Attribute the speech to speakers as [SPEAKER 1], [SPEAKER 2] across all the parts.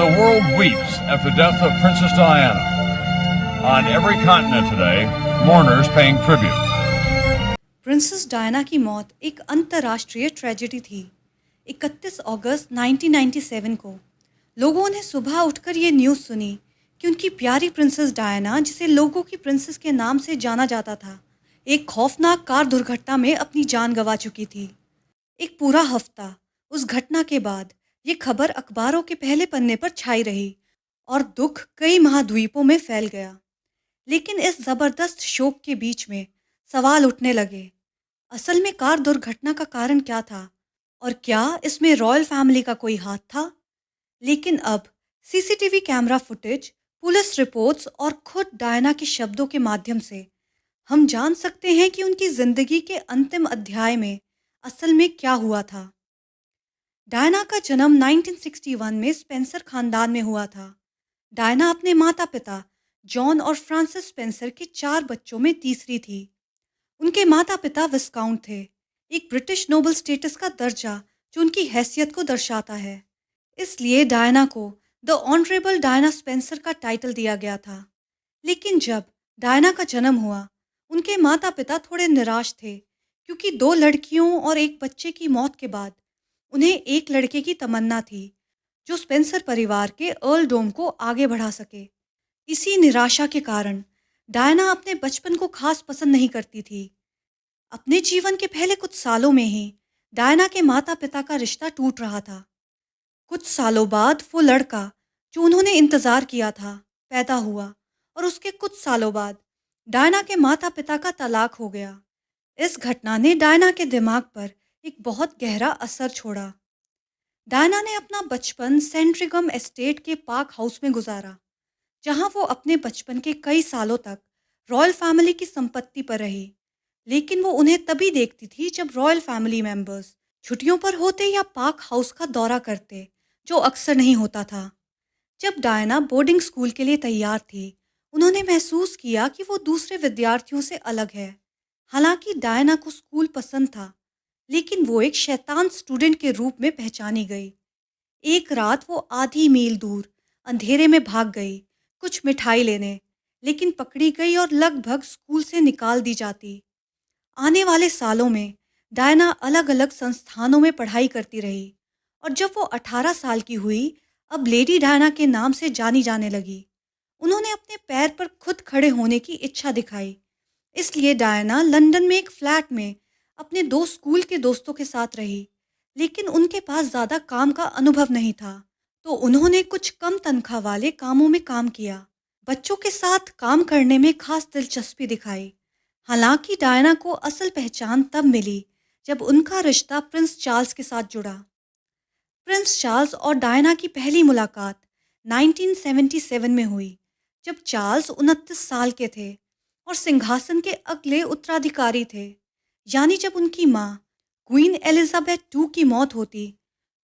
[SPEAKER 1] The world weeps at the death of Princess Diana. On every continent today, mourners paying tribute.
[SPEAKER 2] Princess Diana की मौत एक अंतर्राष्ट्रीय tragedy थी। 31 अगस्त 1997 को लोगों ने सुबह उठकर ये न्यूज़ सुनी कि उनकी प्यारी प्रिंसेस डायना, जिसे लोगों की प्रिंसेस के नाम से जाना जाता था, एक खौफनाक कार दुर्घटना में अपनी जान गंवा चुकी थी। एक पूरा हफ्ता उस घटना के बाद ये खबर अखबारों के पहले पन्ने पर छाई रही और दुख कई महाद्वीपों में फैल गया। लेकिन इस ज़बरदस्त शोक के बीच में सवाल उठने लगे। असल में कार दुर्घटना का कारण क्या था और क्या इसमें रॉयल फैमिली का कोई हाथ था? लेकिन अब CCTV camera footage, police reports और खुद डायना के शब्दों के माध्यम से हम जान सकते हैं कि उनकी ज़िंदगी के अंतिम अध्याय में असल में क्या हुआ था। डायना का जन्म 1961 में स्पेंसर खानदान में हुआ था। डायना अपने माता पिता जॉन और फ्रांसिस स्पेंसर के 4 बच्चों में तीसरी थी। उनके माता पिता विस्काउंट थे, एक ब्रिटिश नोबल स्टेटस का दर्जा जो उनकी हैसियत को दर्शाता है। इसलिए डायना को द ऑनरेबल डायना स्पेंसर का टाइटल दिया गया था। लेकिन जब डायना का जन्म हुआ, उनके माता पिता थोड़े निराश थे, क्योंकि 2 लड़कियों और एक बच्चे की मौत के बाद उन्हें एक लड़के की तमन्ना थी जो स्पेंसर परिवार के अर्लडोम को आगे बढ़ा सके। इसी निराशा के कारण डायना अपने बचपन को खास पसंद नहीं करती थी। अपने जीवन के पहले कुछ सालों में ही डायना के माता पिता का रिश्ता टूट रहा था। कुछ सालों बाद वो लड़का जो उन्होंने इंतज़ार किया था पैदा हुआ और उसके कुछ सालों बाद डायना के माता पिता का तलाक हो गया। इस घटना ने डायना के दिमाग पर एक बहुत गहरा असर छोड़ा। डायना ने अपना बचपन सेंट्रिगम एस्टेट के पार्क हाउस में गुजारा, जहां वो अपने बचपन के कई सालों तक रॉयल फैमिली की संपत्ति पर रही। लेकिन वो उन्हें तभी देखती थी जब रॉयल फैमिली मेंबर्स छुट्टियों पर होते या पार्क हाउस का दौरा करते, जो अक्सर नहीं होता था। जब डायना बोर्डिंग स्कूल के लिए तैयार थी, उन्होंने महसूस किया कि वो दूसरे विद्यार्थियों से अलग है। हालांकि डायना को स्कूल पसंद था, लेकिन वो एक शैतान स्टूडेंट के रूप में पहचानी गई। एक रात वो आधी मील दूर अंधेरे में भाग गई कुछ मिठाई लेने, लेकिन पकड़ी गई और लगभग स्कूल से निकाल दी जाती। आने वाले सालों में डायना अलग अलग संस्थानों में पढ़ाई करती रही और जब वो 18 साल की हुई, अब लेडी डायना के नाम से जानी जाने लगी। उन्होंने अपने पैर पर खुद खड़े होने की इच्छा दिखाई। इसलिए डायना लंदन में एक फ्लैट में अपने 2 स्कूल के दोस्तों के साथ रही। लेकिन उनके पास ज़्यादा काम का अनुभव नहीं था, तो उन्होंने कुछ कम तनख्वाह वाले कामों में काम किया। बच्चों के साथ काम करने में खास दिलचस्पी दिखाई। हालांकि डायना को असल पहचान तब मिली जब उनका रिश्ता प्रिंस चार्ल्स के साथ जुड़ा। प्रिंस चार्ल्स और डायना की पहली मुलाकात 1977 में हुई, जब चार्ल्स 29 साल के थे और सिंहासन के अगले उत्तराधिकारी थे। यानी जब उनकी माँ क्वीन एलिजाबेथ II की मौत होती,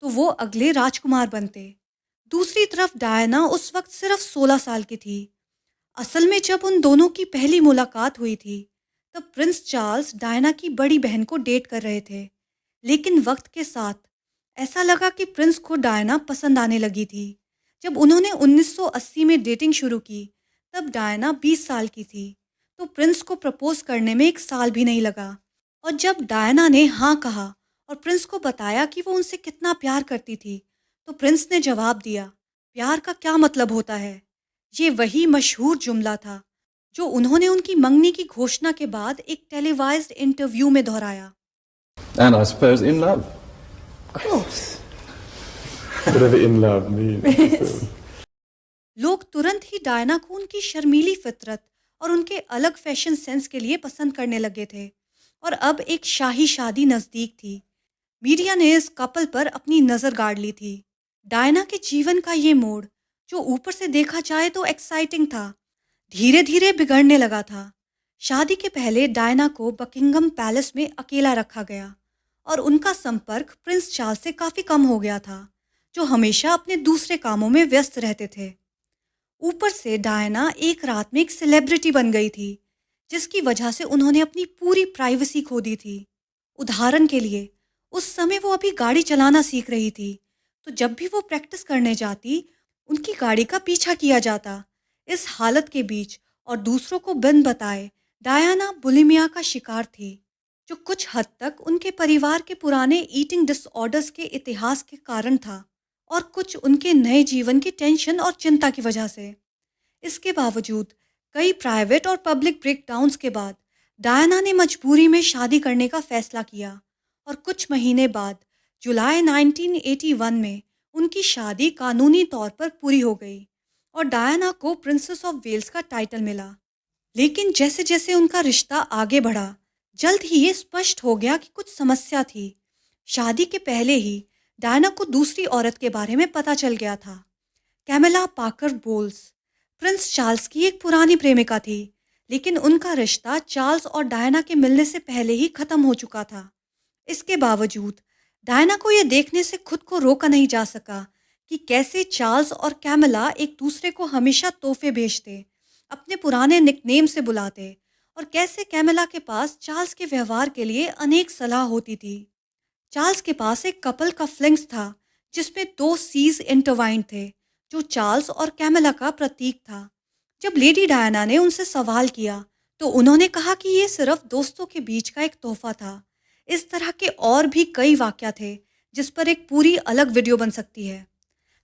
[SPEAKER 2] तो वो अगले राजकुमार बनते। दूसरी तरफ डायना उस वक्त सिर्फ 16 साल की थी। असल में जब उन दोनों की पहली मुलाकात हुई थी, तब प्रिंस चार्ल्स डायना की बड़ी बहन को डेट कर रहे थे। लेकिन वक्त के साथ ऐसा लगा कि प्रिंस को डायना पसंद आने लगी थी। जब उन्होंने 1980 में डेटिंग शुरू की, तब डायना 20 साल की थी, तो प्रिंस को प्रपोज करने में 1 साल भी नहीं लगा। और जब डायना ने हाँ कहा और प्रिंस को बताया कि वो उनसे कितना प्यार करती थी, तो प्रिंस ने जवाब दिया, प्यार का क्या मतलब होता है। ये वही मशहूर जुमला था जो उन्होंने उनकी मंगनी की घोषणा के बाद एक टेलीवाइज्ड इंटरव्यू में दोहराया।
[SPEAKER 3] And I suppose in love.
[SPEAKER 4] Of course.
[SPEAKER 3] Whatever in love means.
[SPEAKER 2] लोग तुरंत ही डायना को उनकी शर्मीली फितरत और उनके अलग फैशन सेंस के लिए पसंद करने लगे थे। और अब एक शाही शादी नज़दीक थी। मीडिया ने इस कपल पर अपनी नज़र गाड़ ली थी। डायना के जीवन का ये मोड़, जो ऊपर से देखा जाए तो एक्साइटिंग था, धीरे धीरे बिगड़ने लगा था। शादी के पहले डायना को बकिंगम पैलेस में अकेला रखा गया और उनका संपर्क प्रिंस चार्ल्स से काफ़ी कम हो गया था, जो हमेशा अपने दूसरे कामों में व्यस्त रहते थे। ऊपर से डायना एक रात में एक सेलिब्रिटी बन गई थी, जिसकी वजह से उन्होंने अपनी पूरी प्राइवेसी खो दी थी। उदाहरण के लिए, उस समय वो अभी गाड़ी चलाना सीख रही थी, तो जब भी वो प्रैक्टिस करने जाती, उनकी गाड़ी का पीछा किया जाता। इस हालत के बीच और दूसरों को बिन बताए डायना बुलिमिया का शिकार थी, जो कुछ हद तक उनके परिवार के पुराने ईटिंग डिसऑर्डर्स के इतिहास के कारण था और कुछ उनके नए जीवन की टेंशन और चिंता की वजह से। इसके बावजूद कई प्राइवेट और पब्लिक ब्रेकडाउन्स के बाद डायना ने मजबूरी में शादी करने का फैसला किया और कुछ महीने बाद जुलाई 1981 में उनकी शादी कानूनी तौर पर पूरी हो गई और डायना को प्रिंसेस ऑफ वेल्स का टाइटल मिला। लेकिन जैसे जैसे उनका रिश्ता आगे बढ़ा, जल्द ही ये स्पष्ट हो गया कि कुछ समस्या थी। शादी के पहले ही डायना को दूसरी औरत के बारे में पता चल गया था, कैमिला पाकर बोल्स। प्रिंस चार्ल्स की एक पुरानी प्रेमिका थी, लेकिन उनका रिश्ता चार्ल्स और डायना के मिलने से पहले ही खत्म हो चुका था। इसके बावजूद डायना को यह देखने से खुद को रोका नहीं जा सका कि कैसे चार्ल्स और कैमिला एक दूसरे को हमेशा तोहफे भेजते, अपने पुराने निकनेम से बुलाते और कैसे कैमिला के पास चार्ल्स के व्यवहार के लिए अनेक सलाह होती थी। चार्ल्स के पास एक कपल का फ्लिंक्स था जिसमें दो सीज इंटरवाइंड थे, जो चार्ल्स और कैमिला का प्रतीक था। जब लेडी डायना ने उनसे सवाल किया तो उन्होंने कहा कि ये सिर्फ दोस्तों के बीच का एक तोहफा था। इस तरह के और भी कई वाकया थे जिस पर एक पूरी अलग वीडियो बन सकती है।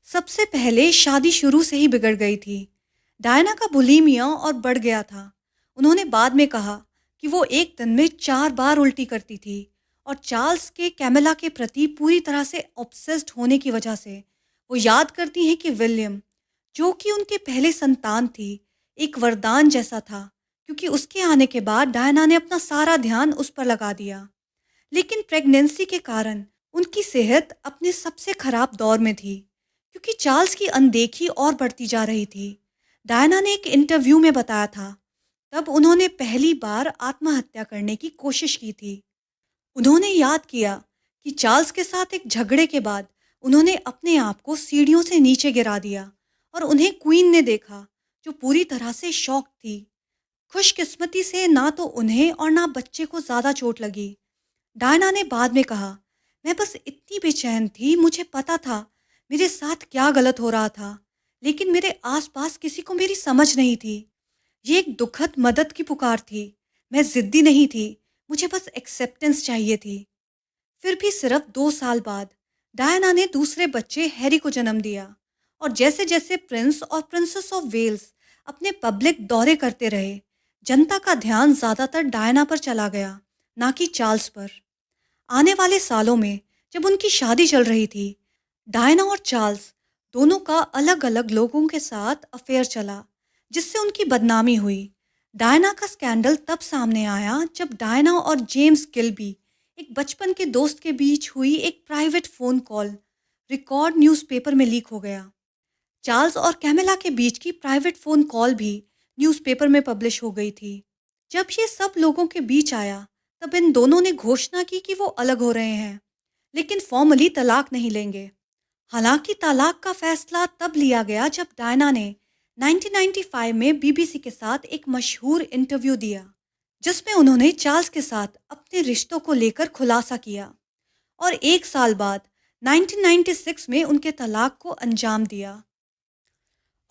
[SPEAKER 2] सबसे पहले शादी शुरू से ही बिगड़ गई थी। डायना का बुलीमिया और बढ़ गया था। उन्होंने बाद में कहा कि वो एक दिन में 4 बार उल्टी करती थी और चार्ल्स के कैमिला के प्रति पूरी तरह से ऑब्सेस्ड होने की वजह से वो याद करती हैं कि विलियम, जो कि उनके पहले संतान थी, एक वरदान जैसा था, क्योंकि उसके आने के बाद डायना ने अपना सारा ध्यान उस पर लगा दिया। लेकिन प्रेगनेंसी के कारण उनकी सेहत अपने सबसे खराब दौर में थी, क्योंकि चार्ल्स की अनदेखी और बढ़ती जा रही थी। डायना ने एक इंटरव्यू में बताया था, तब उन्होंने पहली बार आत्महत्या करने की कोशिश की थी। उन्होंने याद किया कि चार्ल्स के साथ एक झगड़े के बाद उन्होंने अपने आप को सीढ़ियों से नीचे गिरा दिया और उन्हें क्वीन ने देखा, जो पूरी तरह से शॉक थी। खुशकिस्मती से ना तो उन्हें और ना बच्चे को ज़्यादा चोट लगी। डायना ने बाद में कहा, मैं बस इतनी बेचैन थी, मुझे पता था मेरे साथ क्या गलत हो रहा था, लेकिन मेरे आसपास किसी को मेरी समझ नहीं थी। ये एक दुखद मदद की पुकार थी। मैं जिद्दी नहीं थी, मुझे बस एक्सेप्टेंस चाहिए थी। फिर भी सिर्फ 2 साल बाद डायना ने दूसरे बच्चे हैरी को जन्म दिया और जैसे जैसे प्रिंस और प्रिंसेस ऑफ वेल्स अपने पब्लिक दौरे करते रहे, जनता का ध्यान ज़्यादातर डायना पर चला गया, ना कि चार्ल्स पर। आने वाले सालों में जब उनकी शादी चल रही थी, डायना और चार्ल्स दोनों का अलग अलग लोगों के साथ अफेयर चला, जिससे उनकी बदनामी हुई। डायना का स्कैंडल तब सामने आया जब डायना और जेम्स गिल्बी, एक बचपन के दोस्त के बीच हुई एक private phone call record newspaper में लीक हो गया। चार्ल्स और कैमिला के बीच की प्राइवेट फ़ोन कॉल भी न्यूज़पेपर में पब्लिश हो गई थी। जब ये सब लोगों के बीच आया, तब इन दोनों ने घोषणा की कि वो अलग हो रहे हैं, लेकिन फॉर्मली तलाक नहीं लेंगे। हालांकि तलाक का फैसला तब लिया गया जब डायना ने 1995 में बीबीसी के साथ एक मशहूर इंटरव्यू दिया, जिसमें उन्होंने चार्ल्स के साथ अपने रिश्तों को लेकर खुलासा किया और 1 साल बाद 1996 में उनके तलाक को अंजाम दिया।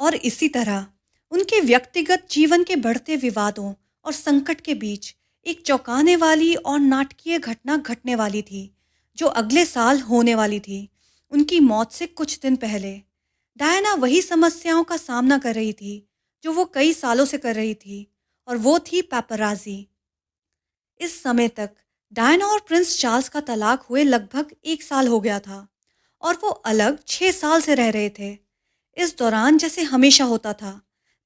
[SPEAKER 2] और इसी तरह उनके व्यक्तिगत जीवन के बढ़ते विवादों और संकट के बीच एक चौंकाने वाली और नाटकीय घटना घटने वाली थी, जो अगले साल होने वाली थी, उनकी मौत से कुछ दिन पहले। डायना वही समस्याओं का सामना कर रही थी जो वो कई सालों से कर रही थी, और वो थी पैपराज़ी। इस समय तक डायना और प्रिंस चार्ल्स का तलाक हुए लगभग 1 साल हो गया था और वो अलग 6 साल से रह रहे थे। इस दौरान जैसे हमेशा होता था,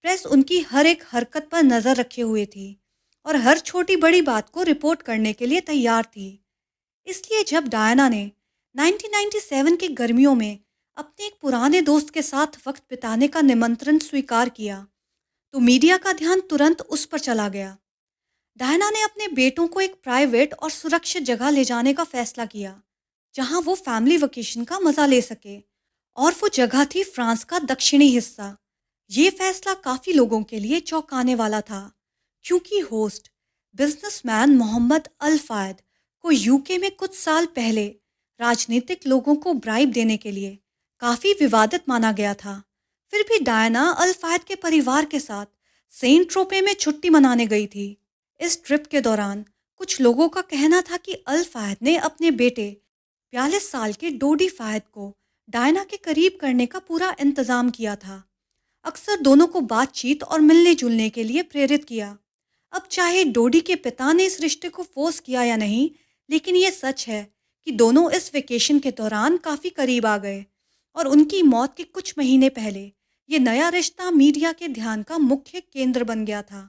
[SPEAKER 2] प्रेस उनकी हर एक हरकत पर नज़र रखे हुए थी और हर छोटी बड़ी बात को रिपोर्ट करने के लिए तैयार थी। इसलिए जब डायना ने 1997 की गर्मियों में अपने एक पुराने दोस्त के साथ वक्त बिताने का निमंत्रण स्वीकार किया, तो मीडिया का ध्यान तुरंत उस पर चला गया। डायना ने अपने बेटों को एक प्राइवेट और सुरक्षित जगह ले जाने का फैसला किया, जहां वो फैमिली वेकेशन का मजा ले सके, और वो जगह थी फ्रांस का दक्षिणी हिस्सा। ये फैसला काफ़ी लोगों के लिए चौंकाने वाला था, क्योंकि होस्ट बिजनेसमैन मोहम्मद अल फायद को यूके में कुछ साल पहले राजनीतिक लोगों को ब्राइब देने के लिए काफ़ी विवादित माना गया था, फिर भी डायना अल फायद के परिवार के साथ सेंट ट्रोपे में छुट्टी मनाने गई थी। इस ट्रिप के दौरान कुछ लोगों का कहना था कि अल फायद ने अपने बेटे 42 साल के डोडी फायद को डायना के करीब करने का पूरा इंतजाम किया था। अक्सर दोनों को बातचीत और मिलने जुलने के लिए प्रेरित किया। अब चाहे डोडी के पिता ने इस रिश्ते को फोर्स किया या नहीं, लेकिन ये सच है कि दोनों इस वेकेशन के दौरान काफ़ी करीब आ गए और उनकी मौत के कुछ महीने पहले ये नया रिश्ता मीडिया के ध्यान का मुख्य केंद्र बन गया था।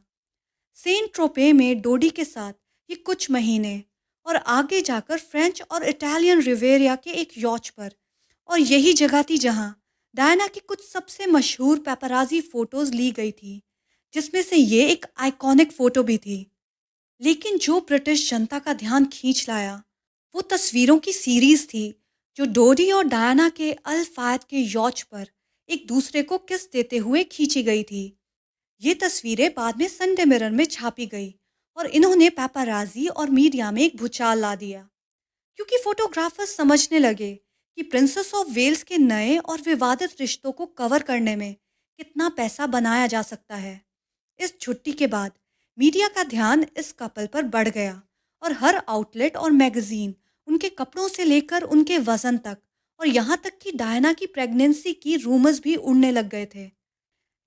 [SPEAKER 2] सेंट ट्रोपे में डोडी के साथ ये कुछ महीने और आगे जाकर फ्रेंच और इटालियन रिवेरिया के एक यॉच पर, और यही जगह थी जहां डायना की कुछ सबसे मशहूर पेपराजी फोटोज ली गई थी, जिसमें से ये एक आइकॉनिक फोटो भी थी। लेकिन जो ब्रिटिश जनता का ध्यान खींच लाया वो तस्वीरों की सीरीज थी जो डोडी और डायना के अल फायद के यॉच पर एक दूसरे को किस देते हुए खींची गई थी। ये तस्वीरें बाद में संडे मिरर में छापी गई और इन्होंने पेपराजी और मीडिया में एक भूचाल ला दिया, क्योंकि फोटोग्राफर्स समझने लगे कि प्रिंसेस ऑफ वेल्स के नए और विवादित रिश्तों को कवर करने में कितना पैसा बनाया जा सकता है। इस छुट्टी के बाद मीडिया का ध्यान इस कपल पर बढ़ गया और हर आउटलेट और मैगजीन उनके कपड़ों से लेकर उनके वजन तक और यहाँ तक कि डायना की प्रेगनेंसी की रूमर्स भी उड़ने लग गए थे।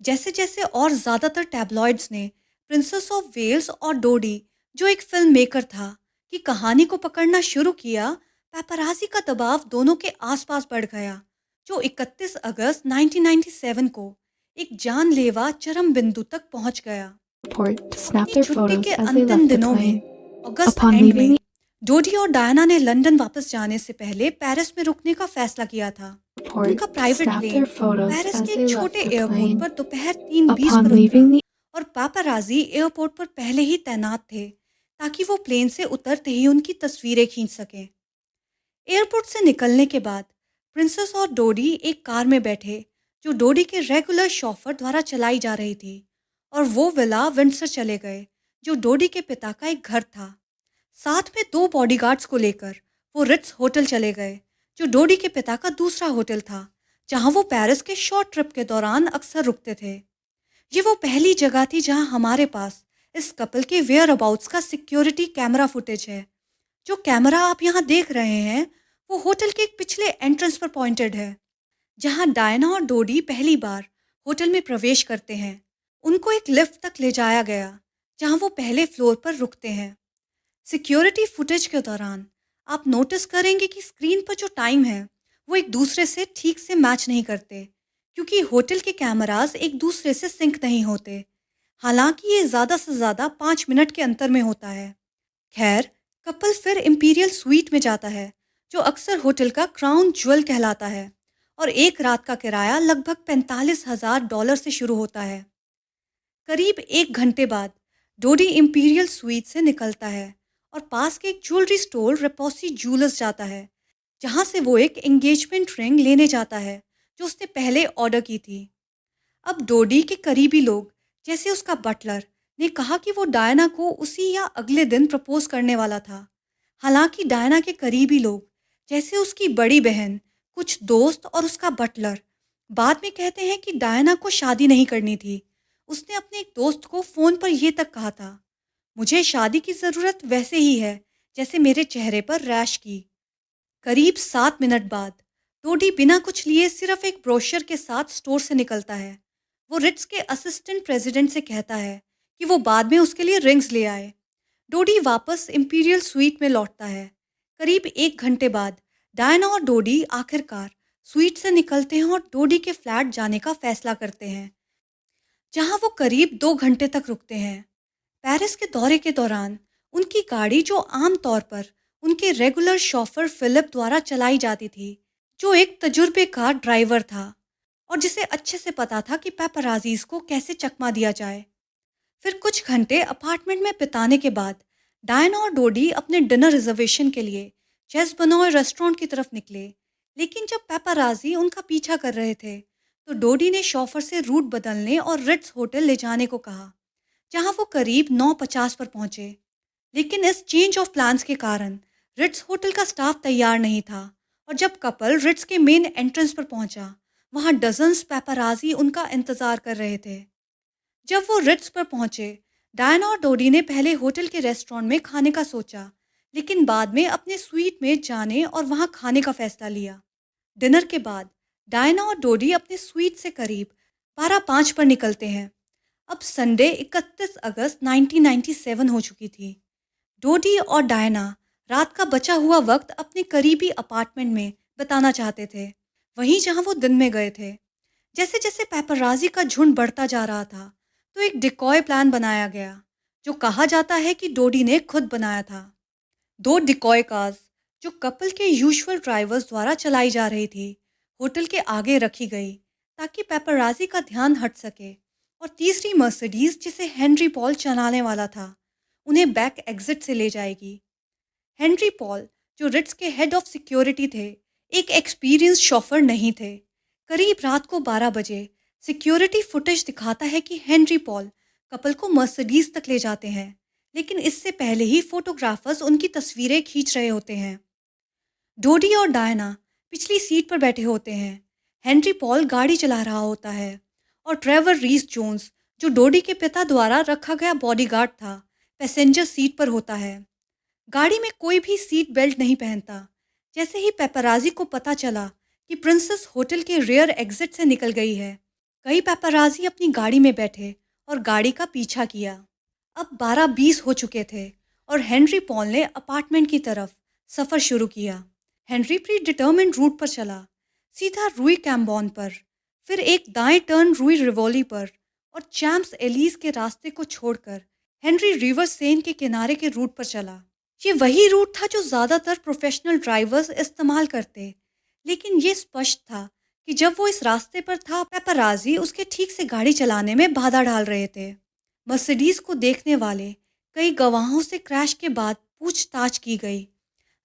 [SPEAKER 2] जैसे जैसे और ज़्यादातर टैबलॉइड्स ने प्रिंसेस ऑफ वेल्स और डोडी, जो एक फिल्म मेकर था, की कहानी को पकड़ना शुरू किया, पेपराजी का दबाव दोनों के आसपास बढ़ गया, जो 31 अगस्त 1997 को एक जानलेवा चरम बिंदु तक पहुंच गया।
[SPEAKER 4] Port to snap
[SPEAKER 2] कि
[SPEAKER 4] their
[SPEAKER 2] छुट्टी
[SPEAKER 4] photos
[SPEAKER 2] के
[SPEAKER 4] as they
[SPEAKER 2] अंतिम
[SPEAKER 4] left the
[SPEAKER 2] दिनों में
[SPEAKER 4] plane.
[SPEAKER 2] August
[SPEAKER 4] Upon
[SPEAKER 2] and
[SPEAKER 4] leaving
[SPEAKER 2] में
[SPEAKER 4] the
[SPEAKER 2] डोडी और डायना ने लंदन वापस जाने से पहले पेरिस में रुकने का फैसला किया था।
[SPEAKER 4] port
[SPEAKER 2] उनका
[SPEAKER 4] to
[SPEAKER 2] private
[SPEAKER 4] snap
[SPEAKER 2] plane
[SPEAKER 4] their photos
[SPEAKER 2] Paris
[SPEAKER 4] as
[SPEAKER 2] के
[SPEAKER 4] they
[SPEAKER 2] एक
[SPEAKER 4] left
[SPEAKER 2] छोटे
[SPEAKER 4] the
[SPEAKER 2] एयरपोर्ट
[SPEAKER 4] plane.
[SPEAKER 2] पर दोपहर 3:20
[SPEAKER 4] Upon
[SPEAKER 2] पर उतरा
[SPEAKER 4] leaving the
[SPEAKER 2] और पापाराजी एयरपोर्ट पर पहले ही तैनात थे ताकि वो प्लेन से उतरते ही उनकी तस्वीरें खींच सकें। एयरपोर्ट से निकलने के बाद प्रिंसेस और डोडी एक कार में बैठे जो डोडी के रेगुलर शॉफर द्वारा चलाई जा रही थी, और वो विला विंडसर चले गए जो डोडी के पिता का एक घर था। साथ में 2 बॉडीगार्ड्स को लेकर वो रिट्स होटल चले गए जो डोडी के पिता का दूसरा होटल था, जहां वो पेरिस के शॉर्ट ट्रिप के दौरान अक्सर रुकते थे। ये वो पहली जगह थी जहां हमारे पास इस कपल के वेयर अबाउट्स का सिक्योरिटी कैमरा फुटेज है। जो कैमरा आप यहाँ देख रहे हैं वो होटल के एक पिछले एंट्रेंस पर पॉइंटेड है, जहां डायना और डोडी पहली बार होटल में प्रवेश करते हैं। उनको एक लिफ्ट तक ले जाया गया जहां वो पहले फ्लोर पर रुकते हैं। सिक्योरिटी फुटेज के दौरान आप नोटिस करेंगे कि स्क्रीन पर जो टाइम है वो एक दूसरे से ठीक से मैच नहीं करते, क्योंकि होटल के कैमरास एक दूसरे से सिंक नहीं होते। हालांकि ये ज़्यादा से ज़्यादा 5 मिनट के अंतर में होता है। खैर, कपल फिर इंपीरियल स्वीट में जाता है, जो अक्सर होटल का क्राउन ज्वेल कहलाता है, और एक रात का किराया लगभग $45,000 से शुरू होता है। करीब 1 घंटे बाद डोडी इंपीरियल स्वीट से निकलता है और पास के एक ज्वेलरी स्टोर रेपोसी ज्वेलर्स जाता है, जहां से वो एक एंगेजमेंट रिंग लेने जाता है जो उसने पहले ऑर्डर की थी। अब डोडी के करीबी लोग, जैसे उसका बटलर, ने कहा कि वो डायना को उसी या अगले दिन प्रपोज करने वाला था। हालांकि डायना के करीबी लोग, जैसे उसकी बड़ी बहन, कुछ दोस्त और उसका बटलर, बाद में कहते हैं कि डायना को शादी नहीं करनी थी। उसने अपने एक दोस्त को फ़ोन पर यह तक कहा था, मुझे शादी की ज़रूरत वैसे ही है जैसे मेरे चेहरे पर रैश की। करीब 7 मिनट बाद डोडी बिना कुछ लिए सिर्फ एक ब्रोशर के साथ स्टोर से निकलता है। वो रिट्स के असिस्टेंट प्रेसिडेंट से कहता है कि वो बाद में उसके लिए रिंग्स ले आए। डोडी वापस इंपीरियल स्वीट में लौटता है। करीब 1 घंटे बाद डायना और डोडी आखिरकार स्वीट से निकलते हैं और डोडी के फ्लैट जाने का फैसला करते हैं, जहां वो करीब 2 घंटे तक रुकते हैं। पेरिस के दौरे के दौरान उनकी गाड़ी, जो आम तौर पर उनके रेगुलर शॉफर फिलिप द्वारा चलाई जाती थी, जो एक तजुर्बेकार ड्राइवर था और जिसे अच्छे से पता था कि पेपराजीज को कैसे चकमा दिया जाए। फिर कुछ घंटे अपार्टमेंट में बिताने के बाद डायना और डोडी अपने डिनर रिजर्वेशन के लिए चेस बनोय रेस्टोरेंट की तरफ निकले। लेकिन जब पेपराजी उनका पीछा कर रहे थे तो डोडी ने शॉफर से रूट बदलने और रिट्स होटल ले जाने को कहा, जहां वो करीब 9:50 पर पहुंचे। लेकिन इस चेंज ऑफ प्लान्स के कारण रिट्स होटल का स्टाफ तैयार नहीं था, और जब कपल रिट्स के मेन एंट्रेंस पर पहुंचा वहाँ डजन्स पेपराजी उनका इंतजार कर रहे थे। जब वो रिट्स पर पहुंचे, डायना और डोडी ने पहले होटल के रेस्टोरेंट में खाने का सोचा, लेकिन बाद में अपने स्वीट में जाने और वहां खाने का फैसला लिया। डिनर के बाद डायना और डोडी अपने स्वीट से करीब 12:05 पर निकलते हैं। अब संडे 31 अगस्त 1997 हो चुकी थी। डोडी और डायना रात का बचा हुआ वक्त अपने करीबी अपार्टमेंट में बिताना चाहते थे, वहीं जहां वो दिन में गए थे। जैसे जैसे पेपराजी का झुंड बढ़ता जा रहा था, तो एक डिकॉय प्लान बनाया गया, जो कहा जाता है कि डोडी ने खुद बनाया था। दो डिकॉय कार्स, जो कपल के यूजुअल ड्राइवर्स द्वारा चलाई जा रही थी, होटल के आगे रखी गई ताकि पेपराजी का ध्यान हट सके, और तीसरी मर्सिडीज, जिसे हेनरी पॉल चलाने वाला था, उन्हें बैक एग्जिट से ले जाएगी। हेनरी पॉल, जो रिट्स के हेड ऑफ सिक्योरिटी थे, एक एक्सपीरियंस शॉफर नहीं थे। करीब रात को 12 बजे सिक्योरिटी फुटेज दिखाता है कि हेनरी पॉल कपल को मर्सिडीज तक ले जाते हैं, लेकिन इससे पहले ही फोटोग्राफर्स उनकी तस्वीरें खींच रहे होते हैं। डोडी और डायना पिछली सीट पर बैठे होते हैं। हेनरी पॉल गाड़ी चला रहा होता है और ट्रेवर रीस जोन्स, जो डोडी के पिता द्वारा रखा गया बॉडीगार्ड था, पैसेंजर सीट पर होता है। गाड़ी में कोई भी सीट बेल्ट नहीं पहनता। जैसे ही पेपराजी को पता चला कि प्रिंसेस होटल के रियर एग्जिट से निकल गई है, कई पेपराजी अपनी गाड़ी में बैठे और गाड़ी का पीछा किया। अब 12:20 हो चुके थे और हेनरी पॉल ने अपार्टमेंट की तरफ सफ़र शुरू किया। हेनरी प्री डिटर्मिन्ड रूट पर चला, सीधा रूई कैम्बॉन पर, फिर एक दाएं टर्न रूई रिवोली पर, और चैम्प्स एलीज के रास्ते को छोड़कर हेनरी रिवर सेन के किनारे के रूट पर चला। ये वही रूट था जो ज़्यादातर प्रोफेशनल ड्राइवर्स इस्तेमाल करते, लेकिन ये स्पष्ट था कि जब वो इस रास्ते पर था, पेपराजी उसके ठीक से गाड़ी चलाने में बाधा डाल रहे थे। मर्सिडीज को देखने वाले कई गवाहों से क्रैश के बाद पूछताछ की गई।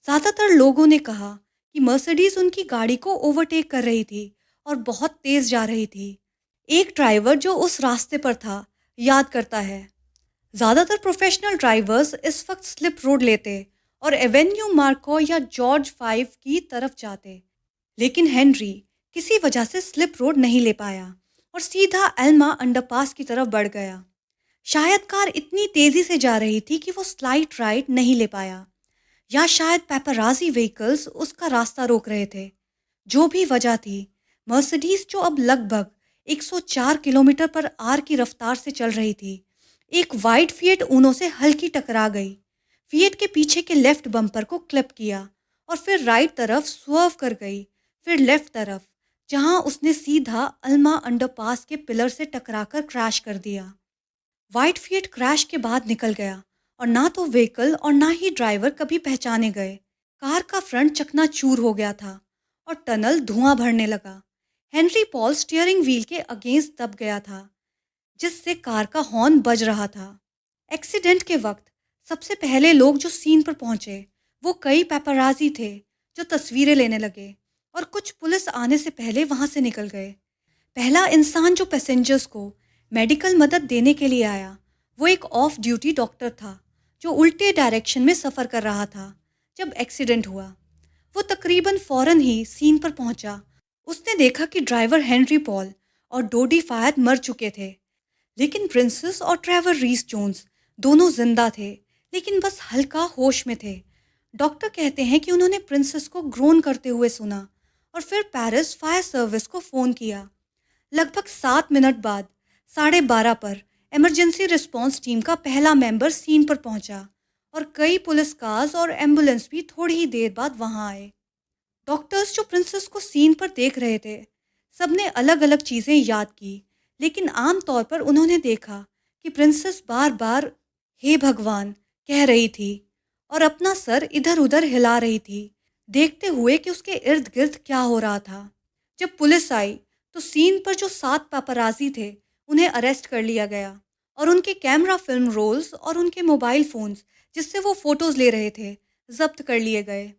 [SPEAKER 2] ज़्यादातर लोगों ने कहा कि मर्सिडीज उनकी गाड़ी को ओवरटेक कर रही थी और बहुत तेज़ जा रही थी। एक ड्राइवर जो उस रास्ते पर था याद करता है, ज़्यादातर प्रोफेशनल ड्राइवर्स इस वक्त स्लिप रोड लेते और एवेन्यू मार्को या जॉर्ज 5 की तरफ जाते, लेकिन हेनरी किसी वजह से स्लिप रोड नहीं ले पाया और सीधा एल्मा अंडरपास की तरफ बढ़ गया। शायद कार इतनी तेज़ी से जा रही थी कि वो स्लाइड राइट नहीं ले पाया, या शायद पेपराजी व्हीकल्स उसका रास्ता रोक रहे थे। जो भी वजह थी, मर्सिडीज, जो अब लगभग 104 किलोमीटर पर आर की रफ्तार से चल रही थी, एक वाइट फिएट ऊनो से हल्की टकरा गई। फिएट के पीछे के लेफ्ट बम्पर को क्लिप किया और फिर राइट तरफ स्वर्व कर गई, फिर लेफ्ट तरफ, जहां उसने सीधा अल्मा अंडरपास के पिलर से टकराकर क्रैश कर दिया। वाइट फिएट क्रैश के बाद निकल गया और ना तो व्हीकल और ना ही ड्राइवर कभी पहचाने गए। कार का फ्रंट चकनाचूर हो गया था और टनल धुआं भरने लगा। हेनरी पॉल स्टीयरिंग व्हील के अगेंस्ट दब गया था, जिससे कार का हॉर्न बज रहा था। एक्सीडेंट के वक्त सबसे पहले लोग जो सीन पर पहुंचे, वो कई पेपराजी थे जो तस्वीरें लेने लगे और कुछ पुलिस आने से पहले वहां से निकल गए। पहला इंसान जो पैसेंजर्स को मेडिकल मदद देने के लिए आया, वो एक ऑफ ड्यूटी डॉक्टर था जो उल्टे डायरेक्शन में सफ़र कर रहा था जब एक्सीडेंट हुआ। वो तकरीबन फ़ौरन ही सीन पर पहुंचा। उसने देखा कि ड्राइवर हेनरी पॉल और डोडी फायद मर चुके थे, लेकिन प्रिंसेस और ट्रेवर रीस जोन्स दोनों जिंदा थे, लेकिन बस हल्का होश में थे। डॉक्टर कहते हैं कि उन्होंने प्रिंसेस को ग्रोन करते हुए सुना और फिर पेरिस फायर सर्विस को फ़ोन किया। लगभग 7 मिनट बाद 12:30 पर इमरजेंसी रिस्पांस टीम का पहला मेंबर सीन पर पहुंचा और कई पुलिस कार्स और एम्बुलेंस भी थोड़ी ही देर बाद वहां आए। डॉक्टर्स जो प्रिंसेस को सीन पर देख रहे थे, सबने अलग अलग चीज़ें याद की, लेकिन आम तौर पर उन्होंने देखा कि प्रिंसेस बार बार हे भगवान कह रही थी और अपना सर इधर उधर हिला रही थी, देखते हुए कि उसके इर्द गिर्द क्या हो रहा था। जब पुलिस आई तो सीन पर जो 7 पापराजी थे, उन्हें अरेस्ट कर लिया गया और उनके कैमरा फिल्म रोल्स और उनके मोबाइल फ़ोन्स, जिससे वो फ़ोटोज़ ले रहे थे, जब्त कर लिए गए।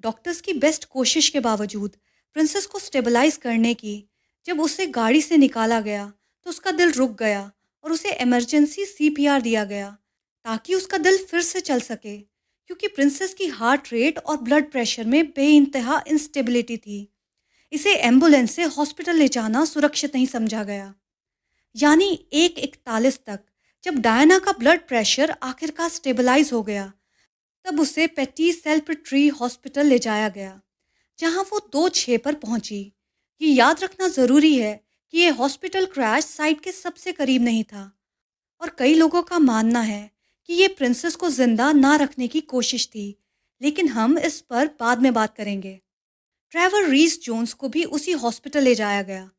[SPEAKER 2] डॉक्टर्स की बेस्ट कोशिश के बावजूद प्रिंसेस को स्टेबलाइज करने की जब उसे गाड़ी से निकाला गया तो उसका दिल रुक गया और उसे इमरजेंसी सीपीआर दिया गया ताकि उसका दिल फिर से चल सके, क्योंकि प्रिंसेस की हार्ट रेट और ब्लड प्रेशर में बेइंतहा इंस्टेबिलिटी थी। इसे एम्बुलेंस से हॉस्पिटल ले जाना सुरक्षित नहीं समझा गया। यानी 1:41 तक जब डायना का ब्लड प्रेशर आखिरकार स्टेबलाइज हो गया, तब उसे पेटी सेल्पेट्री हॉस्पिटल ले जाया गया, जहां वो 2:06 पर पहुंची। ये याद रखना ज़रूरी है कि ये हॉस्पिटल क्रैश साइट के सबसे करीब नहीं था, और कई लोगों का मानना है कि ये प्रिंसेस को जिंदा ना रखने की कोशिश थी, लेकिन हम इस पर बाद में बात करेंगे। ट्रेवर रीस जोन्स को भी उसी हॉस्पिटल ले जाया गया,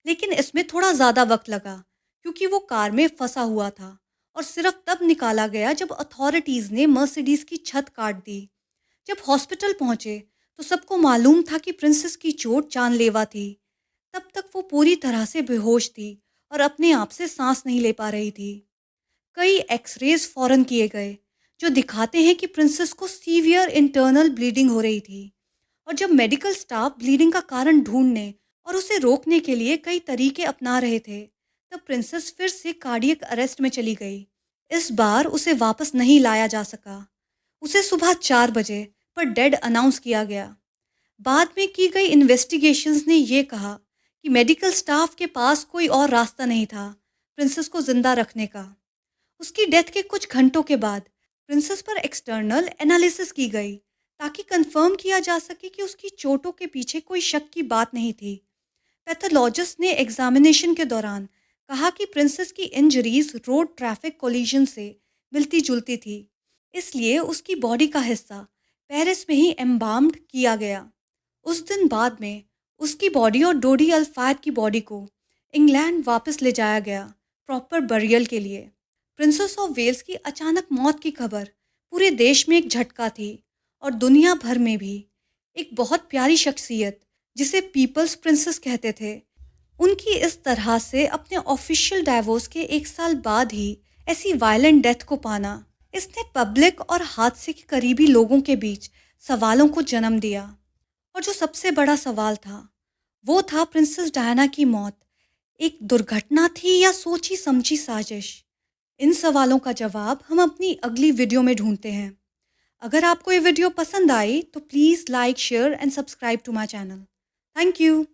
[SPEAKER 2] लेकिन इसमें थोड़ा ज़्यादा वक्त लगा क्योंकि वो कार में फंसा हुआ था, और सिर्फ तब निकाला गया जब अथॉरिटीज़ ने मर्सिडीज़ की छत काट दी। जब हॉस्पिटल पहुंचे तो सबको मालूम था कि प्रिंसेस की चोट जानलेवा थी। तब तक वो पूरी तरह से बेहोश थी और अपने आप से सांस नहीं ले पा रही थी। कई एक्सरेज फौरन किए गए जो दिखाते हैं कि प्रिंसेस को सीवियर इंटरनल ब्लीडिंग हो रही थी, और जब मेडिकल स्टाफ ब्लीडिंग का कारण ढूंढने और उसे रोकने के लिए कई तरीके अपना रहे थे, तब प्रिंसेस फिर से कार्डियक अरेस्ट में चली गई। इस बार उसे वापस नहीं लाया जा सका। उसे सुबह 4 बजे पर डेड अनाउंस किया गया। बाद में की गई इन्वेस्टिगेशंस ने यह कहा कि मेडिकल स्टाफ के पास कोई और रास्ता नहीं था प्रिंसेस को जिंदा रखने का। उसकी डेथ के कुछ घंटों के बाद प्रिंसेस पर एक्सटर्नल एनालिसिस की गई ताकि कंफर्म किया जा सके कि उसकी चोटों के पीछे कोई शक की बात नहीं थी। पैथोलॉजिस्ट ने एग्जामिनेशन के दौरान कहा कि प्रिंसेस की इंजरीज रोड ट्रैफिक कोलिजन से मिलती जुलती थी, इसलिए उसकी बॉडी का हिस्सा पेरिस में ही एम्बाम्ड किया गया। उस दिन बाद में उसकी बॉडी और डोडी अल-फायद की बॉडी को इंग्लैंड वापस ले जाया गया प्रॉपर बरियल के लिए। प्रिंसेस ऑफ वेल्स की अचानक मौत की खबर पूरे देश में एक झटका थी, और दुनिया भर में भी। एक बहुत प्यारी शख्सियत जिसे पीपल्स प्रिंसेस कहते थे, उनकी इस तरह से अपने ऑफिशियल डाइवोर्स के 1 साल बाद ही ऐसी वायलेंट डेथ को पाना, इसने पब्लिक और हादसे के करीबी लोगों के बीच सवालों को जन्म दिया। और जो सबसे बड़ा सवाल था वो था, प्रिंसेस डायना की मौत एक दुर्घटना थी या सोची समझी साजिश? इन सवालों का जवाब हम अपनी अगली वीडियो में ढूंढते हैं। अगर आपको ये वीडियो पसंद आई तो please like, share and subscribe to my channel. Thank you.